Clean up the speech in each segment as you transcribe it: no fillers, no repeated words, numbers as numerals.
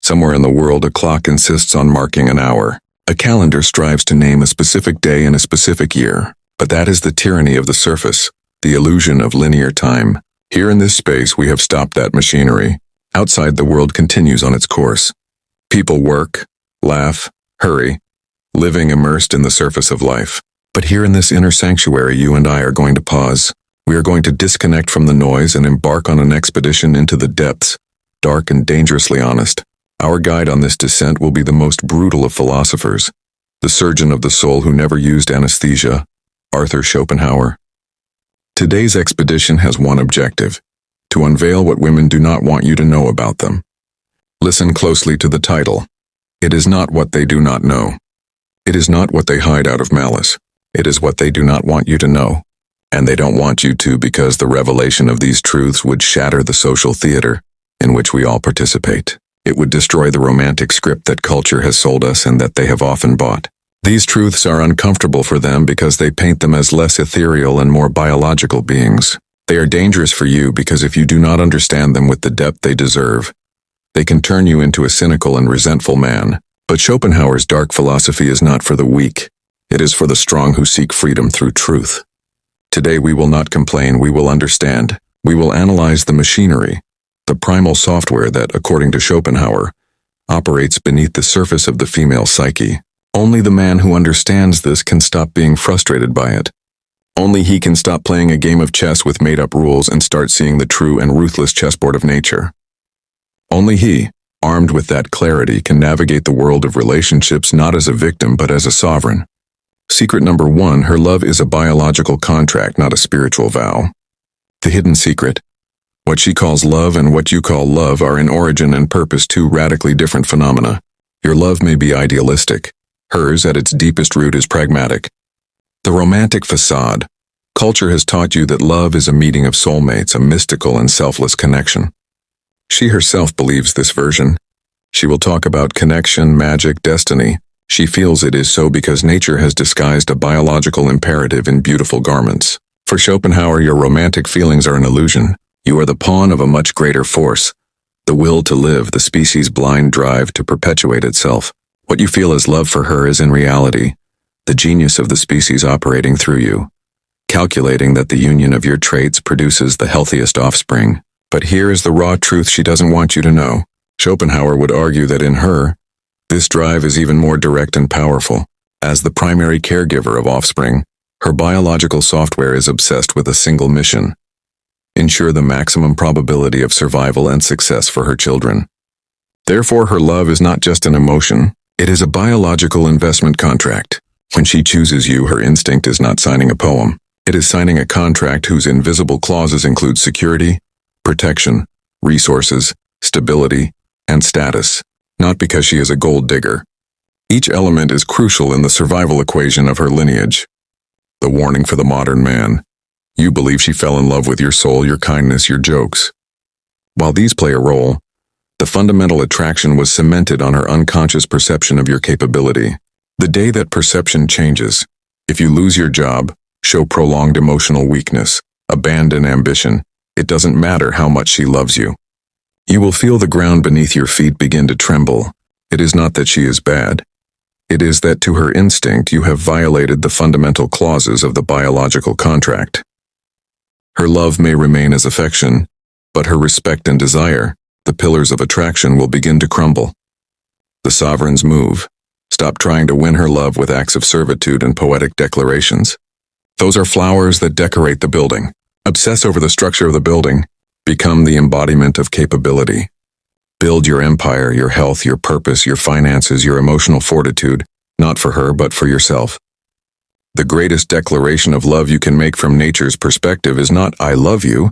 Somewhere in the world, a clock insists on marking an hour. A calendar strives to name a specific day in a specific year. But that is the tyranny of the surface, the illusion of linear time. Here in this space, we have stopped that machinery. Outside, the world continues on its course. People work, laugh, hurry, living immersed in the surface of life. But here in this inner sanctuary, you and I are going to pause. We are going to disconnect from the noise and embark on an expedition into the depths, dark and dangerously honest. Our guide on this descent will be the most brutal of philosophers, the surgeon of the soul who never used anesthesia, Arthur Schopenhauer. Today's expedition has one objective: to unveil what women do not want you to know about them. Listen closely to the title. It is not what they do not know. It is not what they hide out of malice. It is what they do not want you to know. And they don't want you to, because the revelation of these truths would shatter the social theater in which we all participate. It would destroy the romantic script that culture has sold us and that they have often bought. These truths are uncomfortable for them because they paint them as less ethereal and more biological beings. They are dangerous for you because if you do not understand them with the depth they deserve, they can turn you into a cynical and resentful man. But Schopenhauer's dark philosophy is not for the weak. It is for the strong who seek freedom through truth. Today we will not complain, we will understand. We will analyze the machinery, the primal software that, according to Schopenhauer, operates beneath the surface of the female psyche. Only the man who understands this can stop being frustrated by it. Only he can stop playing a game of chess with made-up rules and start seeing the true and ruthless chessboard of nature. Only he, armed with that clarity, can navigate the world of relationships not as a victim but as a sovereign. Secret number 1, her love is a biological contract, not a spiritual vow. The hidden secret. What she calls love and what you call love are in origin and purpose two radically different phenomena. Your love may be idealistic. Hers, at its deepest root, is pragmatic. The romantic facade. Culture has taught you that love is a meeting of soulmates, a mystical and selfless connection. She herself believes this version. She will talk about connection, magic, destiny. She feels it is so because nature has disguised a biological imperative in beautiful garments. For Schopenhauer, your romantic feelings are an illusion. You are the pawn of a much greater force, the will to live, the species' blind drive to perpetuate itself. What you feel as love for her is in reality the genius of the species operating through you, calculating that the union of your traits produces the healthiest offspring. But here is the raw truth she doesn't want you to know. Schopenhauer would argue that in her, this drive is even more direct and powerful. As the primary caregiver of offspring, her biological software is obsessed with a single mission: ensure the maximum probability of survival and success for her children. Therefore, her love is not just an emotion, it is a biological investment contract. When she chooses you, her instinct is not signing a poem. It is signing a contract whose invisible clauses include security, protection, resources, stability, and status, not because she is a gold digger. Each element is crucial in the survival equation of her lineage. The warning for the modern man. You believe she fell in love with your soul, your kindness, your jokes. While these play a role, the fundamental attraction was cemented on her unconscious perception of your capability. The day that perception changes, if you lose your job, show prolonged emotional weakness, abandon ambition, it doesn't matter how much she loves you. You will feel the ground beneath your feet begin to tremble. It is not that she is bad. It is that to her instinct you have violated the fundamental clauses of the biological contract. Her love may remain as affection, but her respect and desire, the pillars of attraction, will begin to crumble. The sovereigns move. Stop trying to win her love with acts of servitude and poetic declarations. Those are flowers that decorate the building. Obsess over the structure of the building. Become the embodiment of capability. Build your empire, your health, your purpose, your finances, your emotional fortitude, not for her, but for yourself. The greatest declaration of love you can make from nature's perspective is not "I love you,"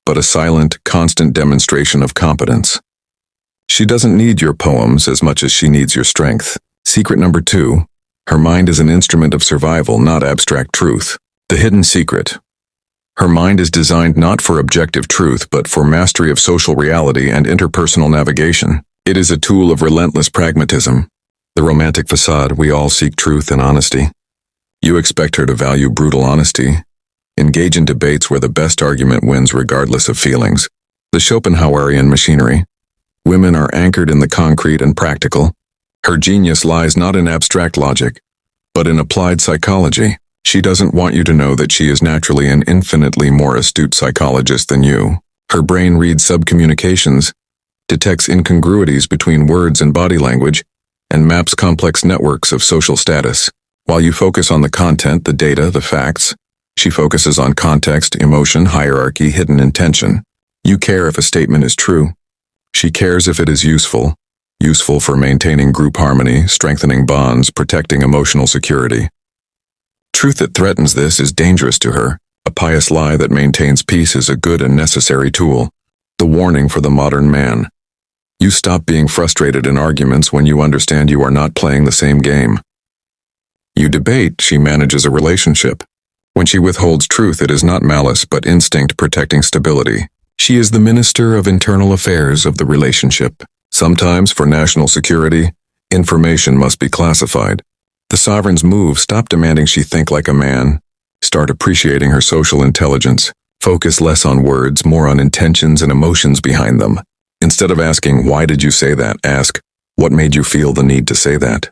but a silent, constant demonstration of competence. She doesn't need your poems as much as she needs your strength. Secret number 2, her mind is an instrument of survival, not abstract truth. The hidden secret. Her mind is designed not for objective truth, but for mastery of social reality and interpersonal navigation. It is a tool of relentless pragmatism. The romantic facade, we all seek truth and honesty. You expect her to value brutal honesty, engage in debates where the best argument wins regardless of feelings. The Schopenhauerian machinery. Women are anchored in the concrete and practical. Her genius lies not in abstract logic, but in applied psychology. She doesn't want you to know that she is naturally an infinitely more astute psychologist than you. Her brain reads subcommunications, detects incongruities between words and body language, and maps complex networks of social status. While you focus on the content, the data, the facts, she focuses on context, emotion, hierarchy, hidden intention. You care if a statement is true. She cares if it is useful for maintaining group harmony, strengthening bonds, protecting emotional security. Truth that threatens this is dangerous to her. A pious lie that maintains peace is a good and necessary tool. The warning for the modern man. You stop being frustrated in arguments when you understand you are not playing the same game. You debate, she manages a relationship. When she withholds truth, it is not malice but instinct protecting stability. She is the minister of internal affairs of the relationship. Sometimes, for national security, information must be classified. The sovereign's move: stop demanding she think like a man. Start appreciating her social intelligence. Focus less on words, more on intentions and emotions behind them. Instead of asking, "Why did you say that?" ask, "What made you feel the need to say that?"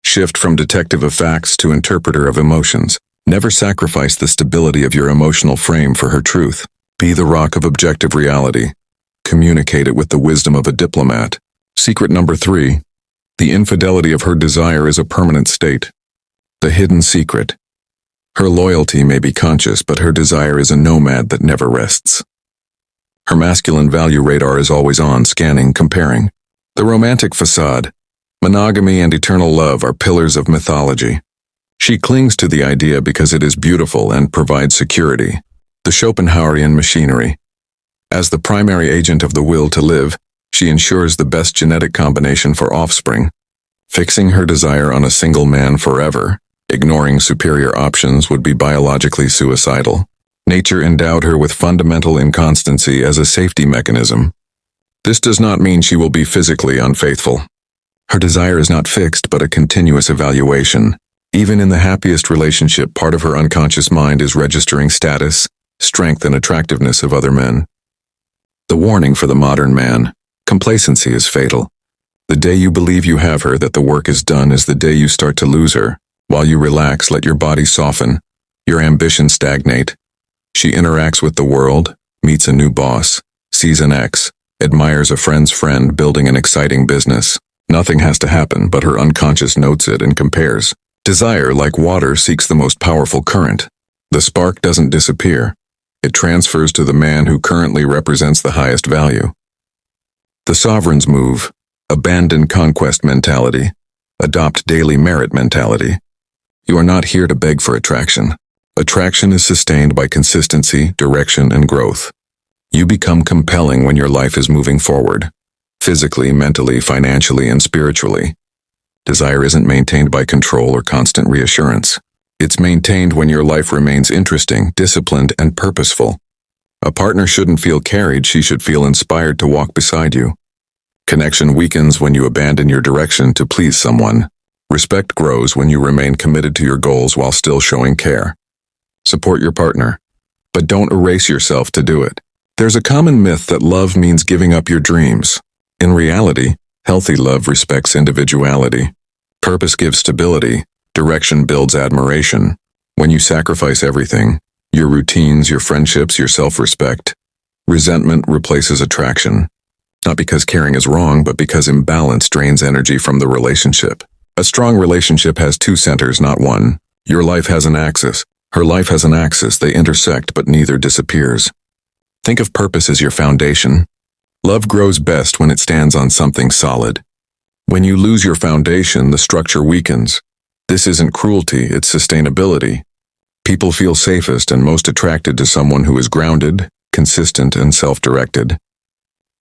Shift from detective of facts to interpreter of emotions. Never sacrifice the stability of your emotional frame for her truth. Be the rock of objective reality. Communicate it with the wisdom of a diplomat. Secret number 3. The infidelity of her desire is a permanent state. The hidden secret. Her loyalty may be conscious, but her desire is a nomad that never rests. Her masculine value radar is always on, scanning, comparing. The romantic facade. Monogamy and eternal love are pillars of mythology. She clings to the idea because it is beautiful and provides security. The Schopenhauerian machinery. As the primary agent of the will to live, she ensures the best genetic combination for offspring. Fixing her desire on a single man forever, ignoring superior options, would be biologically suicidal. Nature endowed her with fundamental inconstancy as a safety mechanism. This does not mean she will be physically unfaithful. Her desire is not fixed but a continuous evaluation. Even in the happiest relationship, part of her unconscious mind is registering status, strength, and attractiveness of other men. The warning for the modern man. Complacency is fatal. The day you believe you have her, that the work is done, is the day you start to lose her. While you relax, let your body soften, your ambition stagnate. She interacts with the world, meets a new boss, sees an ex, admires a friend's friend building an exciting business. Nothing has to happen, but her unconscious notes it and compares. Desire, like water, seeks the most powerful current. The spark doesn't disappear. It transfers to the man who currently represents the highest value. The sovereign's move. Abandon conquest mentality. Adopt daily merit mentality. You are not here to beg for attraction. Attraction is sustained by consistency, direction, and growth. You become compelling when your life is moving forward. Physically, mentally, financially, and spiritually. Desire isn't maintained by control or constant reassurance. It's maintained when your life remains interesting, disciplined, and purposeful. A partner shouldn't feel carried, she should feel inspired to walk beside you. Connection weakens when you abandon your direction to please someone. Respect grows when you remain committed to your goals while still showing care. Support your partner, but don't erase yourself to do it. There's a common myth that love means giving up your dreams. In reality, healthy love respects individuality. Purpose gives stability. Direction builds admiration. When you sacrifice everything, your routines, your friendships, your self-respect, resentment replaces attraction. Not because caring is wrong, but because imbalance drains energy from the relationship. A strong relationship has two centers, not one. Your life has an axis. Her life has an axis. They intersect, but neither disappears. Think of purpose as your foundation. Love grows best when it stands on something solid. When you lose your foundation, the structure weakens. This isn't cruelty, it's sustainability. People feel safest and most attracted to someone who is grounded, consistent, and self-directed.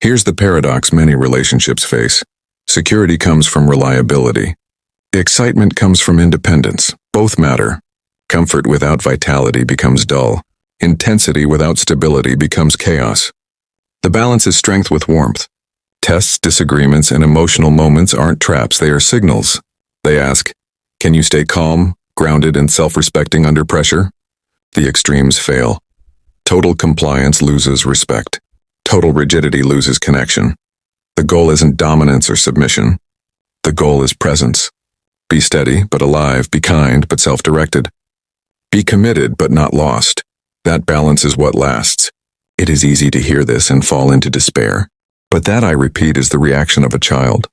Here's the paradox many relationships face. Security comes from reliability. Excitement comes from independence. Both matter. Comfort without vitality becomes dull. Intensity without stability becomes chaos. The balance is strength with warmth. Tests, disagreements, and emotional moments aren't traps, they are signals. They ask, can you stay calm, grounded, and self-respecting under pressure? The extremes fail. Total compliance loses respect. Total rigidity loses connection. The goal isn't dominance or submission. The goal is presence. Be steady, but alive. Be kind, but self-directed. Be committed, but not lost. That balance is what lasts. It is easy to hear this and fall into despair. But that, I repeat, is the reaction of a child.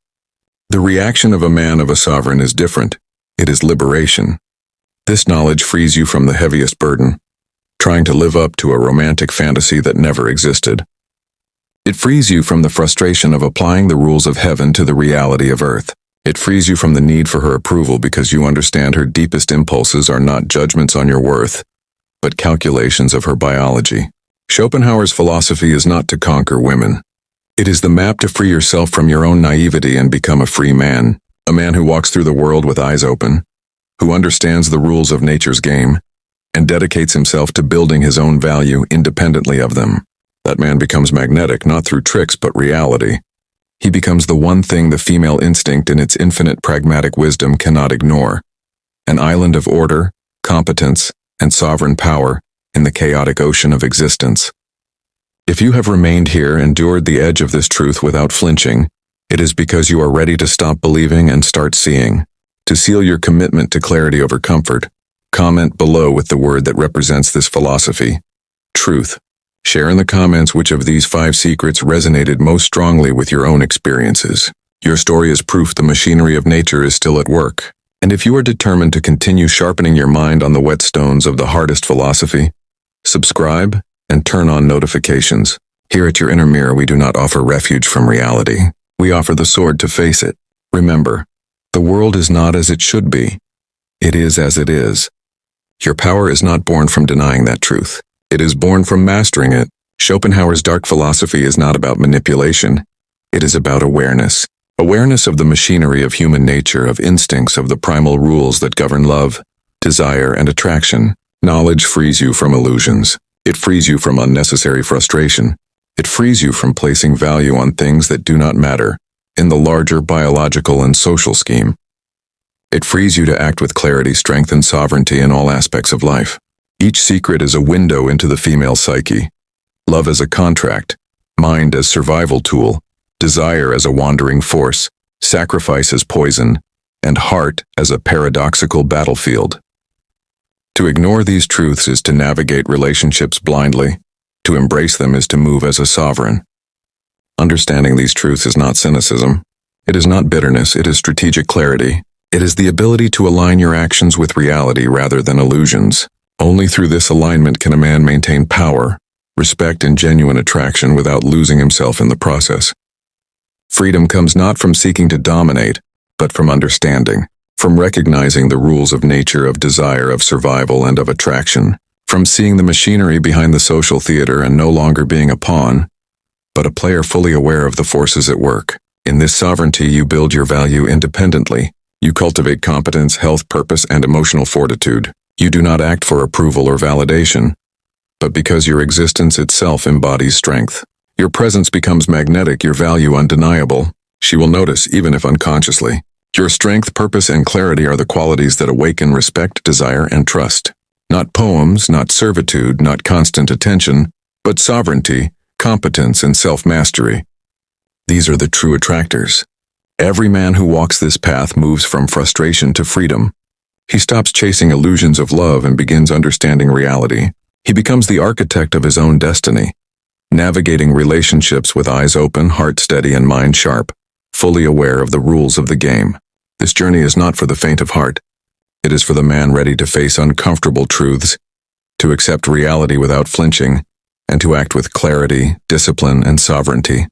The reaction of a man, of a sovereign, is different. It is liberation. This knowledge frees you from the heaviest burden, trying to live up to a romantic fantasy that never existed. It frees you from the frustration of applying the rules of heaven to the reality of earth. It frees you from the need for her approval because you understand her deepest impulses are not judgments on your worth, but calculations of her biology. Schopenhauer's philosophy is not to conquer women. It is the map to free yourself from your own naivety and become a free man, a man who walks through the world with eyes open, who understands the rules of nature's game, and dedicates himself to building his own value independently of them. That man becomes magnetic not through tricks but reality. He becomes the one thing the female instinct in its infinite pragmatic wisdom cannot ignore, an island of order, competence, and sovereign power in the chaotic ocean of existence. If you have remained here, endured the edge of this truth without flinching, it is because you are ready to stop believing and start seeing. To seal your commitment to clarity over comfort, comment below with the word that represents this philosophy: truth. Share in the comments which of these 5 secrets resonated most strongly with your own experiences. Your story is proof the machinery of nature is still at work. And if you are determined to continue sharpening your mind on the whetstones of the hardest philosophy, subscribe and turn on notifications. Here at your inner mirror, we do not offer refuge from reality. We offer the sword to face it. Remember, the world is not as it should be. It is as it is. Your power is not born from denying that truth. It is born from mastering it. Schopenhauer's dark philosophy is not about manipulation. It is about awareness. Awareness of the machinery of human nature, of instincts, of the primal rules that govern love, desire, and attraction. Knowledge frees you from illusions. It frees you from unnecessary frustration. It frees you from placing value on things that do not matter in the larger biological and social scheme. It frees you to act with clarity, strength, and sovereignty in all aspects of life. Each secret is a window into the female psyche. Love as a contract, mind as survival tool, desire as a wandering force, sacrifice as poison, and heart as a paradoxical battlefield. To ignore these truths is to navigate relationships blindly. To embrace them is to move as a sovereign. Understanding these truths is not cynicism. It is not bitterness. It is strategic clarity. It is the ability to align your actions with reality rather than illusions. Only through this alignment can a man maintain power, respect, and genuine attraction without losing himself in the process. Freedom comes not from seeking to dominate, but from understanding, from recognizing the rules of nature, of desire, of survival, and of attraction, from seeing the machinery behind the social theater and no longer being a pawn, but a player fully aware of the forces at work. In this sovereignty, you build your value independently. You cultivate competence, health, purpose, and emotional fortitude. You do not act for approval or validation, but because your existence itself embodies strength. Your presence becomes magnetic, your value undeniable. She will notice, even if unconsciously. Your strength, purpose, and clarity are the qualities that awaken respect, desire, and trust. Not poems, not servitude, not constant attention, but sovereignty, competence, and self-mastery. These are the true attractors. Every man who walks this path moves from frustration to freedom. He stops chasing illusions of love and begins understanding reality. He becomes the architect of his own destiny, navigating relationships with eyes open, heart steady, and mind sharp, fully aware of the rules of the game. This journey is not for the faint of heart. It is for the man ready to face uncomfortable truths, to accept reality without flinching, and to act with clarity, discipline, and sovereignty.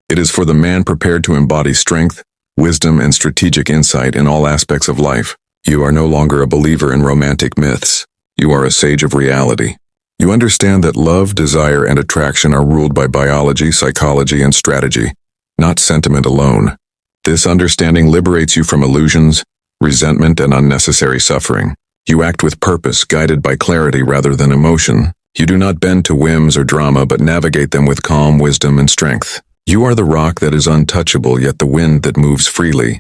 It is for the man prepared to embody strength, wisdom, and strategic insight in all aspects of life. You are no longer a believer in romantic myths. You are a sage of reality. You understand that love, desire, and attraction are ruled by biology, psychology, and strategy, not sentiment alone. This understanding liberates you from illusions, resentment, and unnecessary suffering. You act with purpose, guided by clarity rather than emotion. You do not bend to whims or drama, but navigate them with calm, wisdom, and strength. You are the rock that is untouchable, yet the wind that moves freely,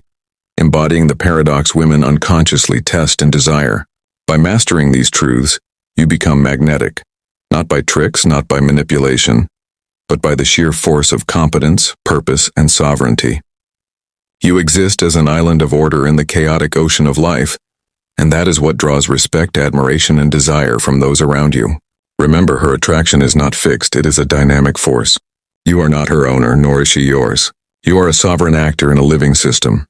embodying the paradox women unconsciously test and desire. By mastering these truths, you become magnetic, not by tricks, not by manipulation, but by the sheer force of competence, purpose, and sovereignty. You exist as an island of order in the chaotic ocean of life, and that is what draws respect, admiration, and desire from those around you. Remember, her attraction is not fixed, it is a dynamic force. You are not her owner, nor is she yours. You are a sovereign actor in a living system,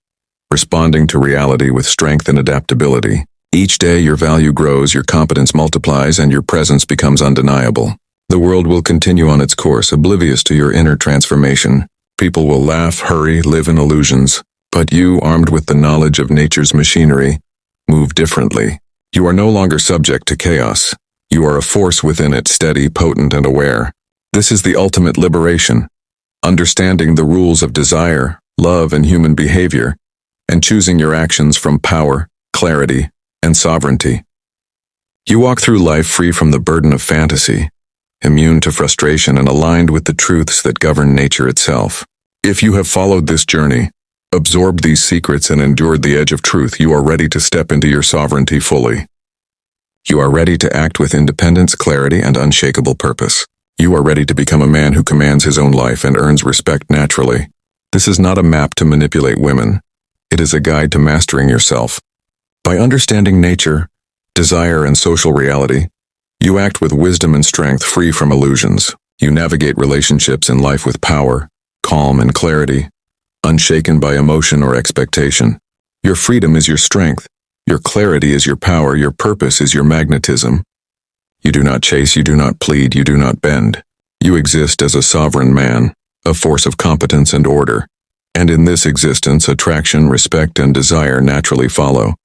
responding to reality with strength and adaptability. Each day your value grows, your competence multiplies, and your presence becomes undeniable. The world will continue on its course, oblivious to your inner transformation. People will laugh, hurry, live in illusions. But you, armed with the knowledge of nature's machinery, move differently. You are no longer subject to chaos. You are a force within it, steady, potent, and aware. This is the ultimate liberation. Understanding the rules of desire, love, and human behavior, and choosing your actions from power, clarity, and sovereignty. You walk through life free from the burden of fantasy, immune to frustration, and aligned with the truths that govern nature itself. If you have followed this journey, absorbed these secrets, and endured the edge of truth, you are ready to step into your sovereignty fully. You are ready to act with independence, clarity, and unshakable purpose. You are ready to become a man who commands his own life and earns respect naturally. This is not a map to manipulate women. It is a guide to mastering yourself. By understanding nature, desire, and social reality, you act with wisdom and strength, free from illusions. You navigate relationships and life with power, calm, and clarity, unshaken by emotion or expectation. Your freedom is your strength. Your clarity is your power. Your purpose is your magnetism. You do not chase, you do not plead, you do not bend. You exist as a sovereign man, a force of competence and order. And in this existence, attraction, respect, and desire naturally follow.